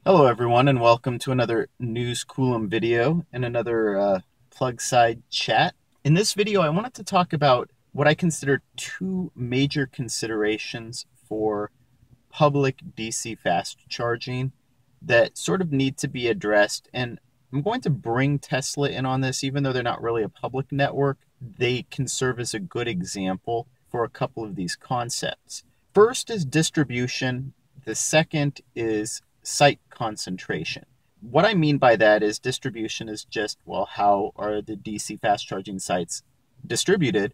Hello everyone and welcome to another News Coolum video and another plug side chat. In this video I wanted to talk about what I consider two major considerations for public DC fast charging that sort of need to be addressed, and I'm going to bring Tesla in on this. Even though they're not really a public network, they can serve as a good example for a couple of these concepts. First is distribution. The second is site concentration. What I mean by that is distribution is just, well, how are the DC fast charging sites distributed?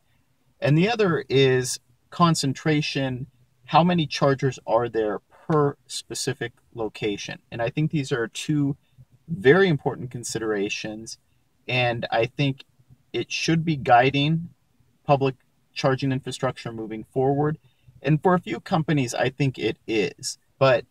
And the other is concentration. How many chargers are there per specific location? And I think these are two very important considerations. And I think it should be guiding public charging infrastructure moving forward. And for a few companies, I think it is. But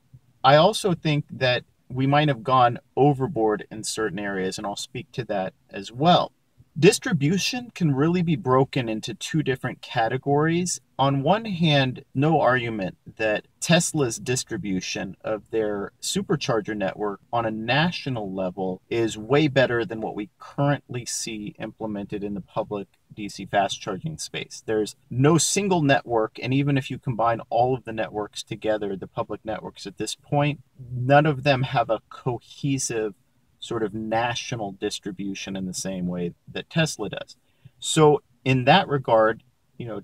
I also think that we might have gone overboard in certain areas, and I'll speak to that as well. Distribution can really be broken into two different categories. On one hand, no argument that Tesla's distribution of their supercharger network on a national level is way better than what we currently see implemented in the public DC fast charging space. There's no single network, and even if you combine all of the networks together, the public networks at this point, none of them have a cohesive sort of national distribution in the same way that Tesla does. So in that regard,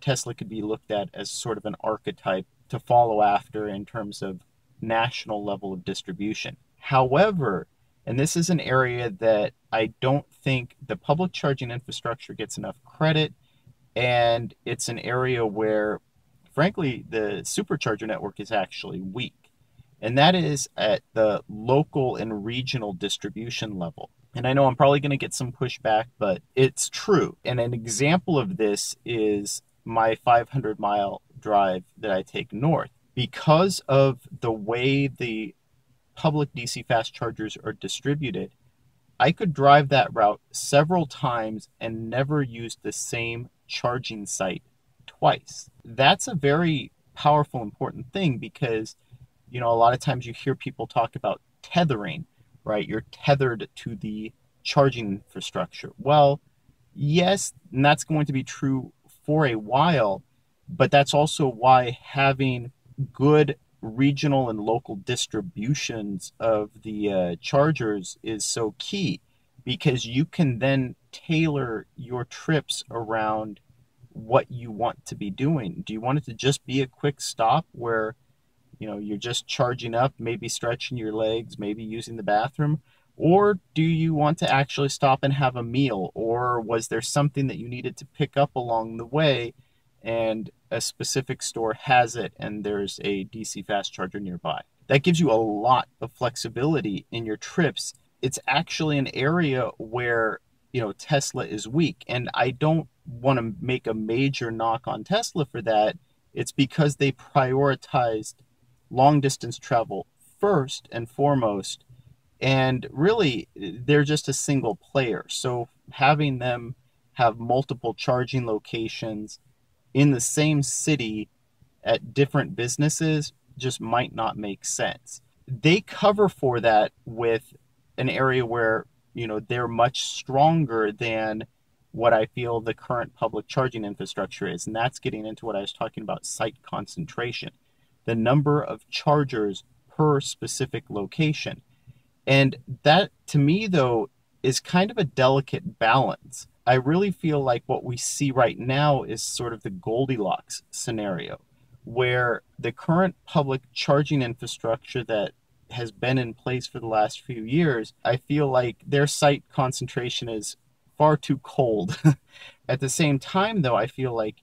Tesla could be looked at as sort of an archetype to follow after in terms of national level of distribution. However, and this is an area that I don't think the public charging infrastructure gets enough credit, and it's an area where, frankly, the supercharger network is actually weak, and that is at the local and regional distribution level. And I know I'm probably going to get some pushback, but it's true. And an example of this is my 500-mile drive that I take north. Because of the way the public DC fast chargers are distributed, I could drive that route several times and never use the same charging site twice. That's a very powerful, important thing because a lot of times you hear people talk about tethering, right? You're tethered to the charging infrastructure. Well, yes, and that's going to be true for a while, but that's also why having good regional and local distributions of the chargers is so key, because you can then tailor your trips around what you want to be doing. Do you want it to just be a quick stop where you're just charging up, maybe stretching your legs, maybe using the bathroom? Or do you want to actually stop and have a meal? Or was there something that you needed to pick up along the way and a specific store has it and there's a DC fast charger nearby? That gives you a lot of flexibility in your trips. It's actually an area where, Tesla is weak. And I don't want to make a major knock on Tesla for that. It's because they prioritized long distance travel first and foremost, and really they're just a single player. So having them have multiple charging locations in the same city at different businesses just might not make sense. They cover for that with an area where they're much stronger than what I feel the current public charging infrastructure is, and that's getting into what I was talking about, site concentration, the number of chargers per specific location. And that, to me, though, is kind of a delicate balance. I really feel like what we see right now is sort of the Goldilocks scenario, where the current public charging infrastructure that has been in place for the last few years, I feel like their site concentration is far too cold. At the same time, though, I feel like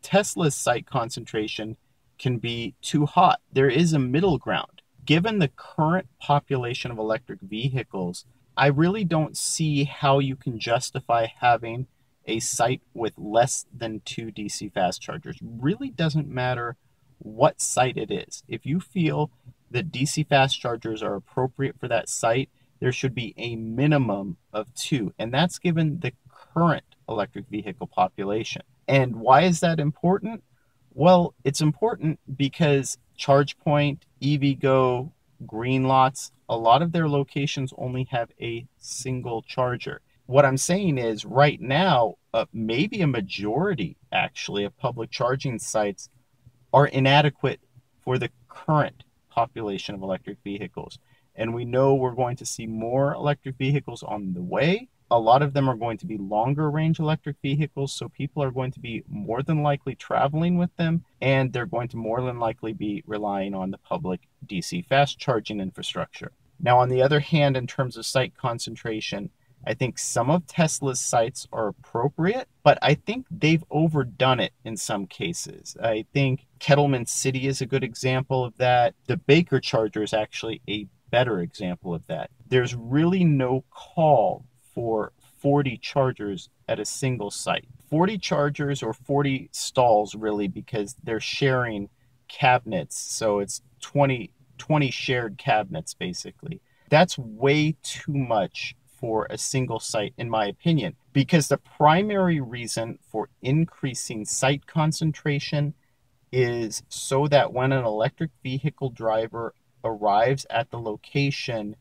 Tesla's site concentration can be too hot. There is a middle ground. Given the current population of electric vehicles, I really don't see how you can justify having a site with less than 2 DC fast chargers. Really doesn't matter what site it is. If you feel that DC fast chargers are appropriate for that site, there should be a minimum of 2, and that's given the current electric vehicle population. And why is that important? Well, it's important because ChargePoint, EVgo, green lots, a lot of their locations only have a single charger. What I'm saying is right now, maybe a majority actually of public charging sites are inadequate for the current population of electric vehicles. And we know we're going to see more electric vehicles on the way. A lot of them are going to be longer range electric vehicles, so people are going to be more than likely traveling with them, and they're going to more than likely be relying on the public DC fast charging infrastructure. Now, on the other hand, in terms of site concentration, I think some of Tesla's sites are appropriate, but I think they've overdone it in some cases. I think Kettleman City is a good example of that. The Baker Charger is actually a better example of that. There's really no call for 40 chargers at a single site. 40 chargers or 40 stalls really, because they're sharing cabinets. So it's 20 shared cabinets basically. That's way too much for a single site, in my opinion, because the primary reason for increasing site concentration is so that when an electric vehicle driver arrives at the location,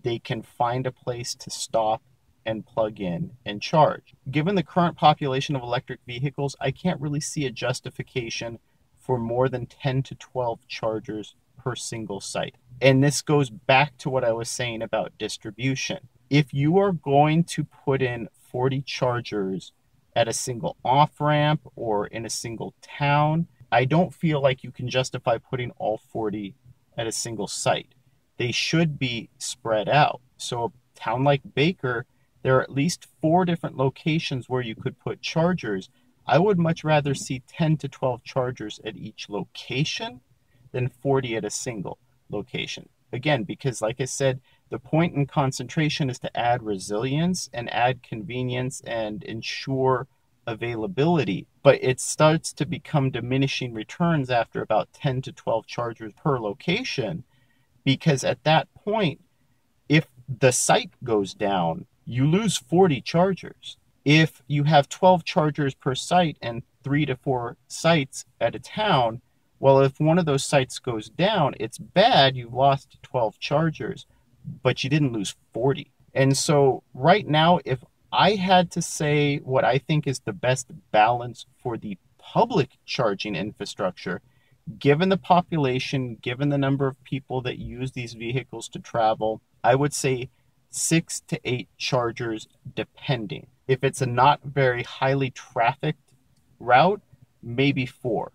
they can find a place to stop and plug in and charge. Given the current population of electric vehicles, I can't really see a justification for more than 10 to 12 chargers per single site. And this goes back to what I was saying about distribution. If you are going to put in 40 chargers at a single off-ramp or in a single town, I don't feel like you can justify putting all 40 at a single site. They should be spread out. So a town like Baker, there are at least 4 different locations where you could put chargers. I would much rather see 10 to 12 chargers at each location than 40 at a single location. Again, because like I said, the point in concentration is to add resilience and add convenience and ensure availability. But it starts to become diminishing returns after about 10 to 12 chargers per location, because at that point, if the site goes down, you lose 40 chargers. If you have 12 chargers per site and 3 to 4 sites at a town, well, if one of those sites goes down, it's bad, you've lost 12 chargers, but you didn't lose 40. And so right now, if I had to say what I think is the best balance for the public charging infrastructure, given the population, given the number of people that use these vehicles to travel, I would say 6 to 8 chargers depending. If it's a not very highly trafficked route, maybe 4.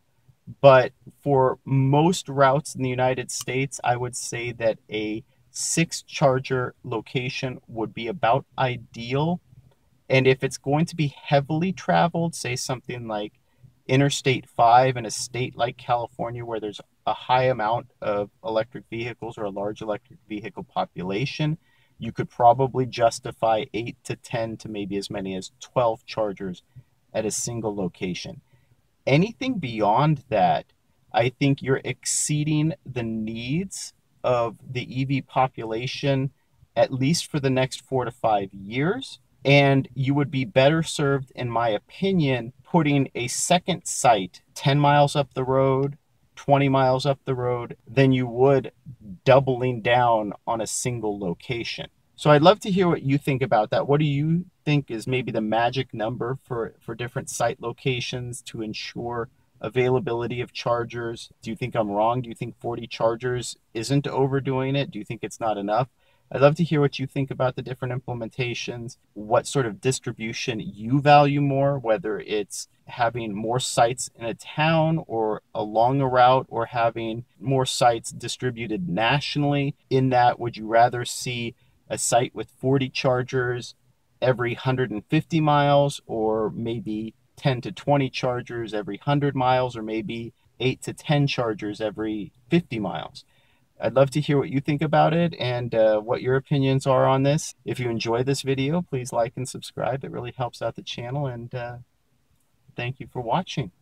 But for most routes in the United States, I would say that a 6 charger location would be about ideal. And if it's going to be heavily traveled, say something like Interstate 5 in a state like California where there's a high amount of electric vehicles or a large electric vehicle population, you could probably justify 8 to 10 to maybe as many as 12 chargers at a single location. Anything beyond that, I think you're exceeding the needs of the EV population, at least for the next 4 to 5 years. And you would be better served, in my opinion, putting a second site 10 miles up the road, 20 miles up the road, than you would doubling down on a single location. So I'd love to hear what you think about that. What do you think is maybe the magic number for different site locations to ensure availability of chargers? Do you think I'm wrong? Do you think 40 chargers isn't overdoing it? Do you think it's not enough? I'd love to hear what you think about the different implementations, what sort of distribution you value more, whether it's having more sites in a town or along a route, or having more sites distributed nationally. In that, would you rather see a site with 40 chargers every 150 miles, or maybe 10 to 20 chargers every 100 miles, or maybe 8 to 10 chargers every 50 miles? I'd love to hear what you think about it and what your opinions are on this. If you enjoy this video, please like and subscribe. It really helps out the channel, and thank you for watching.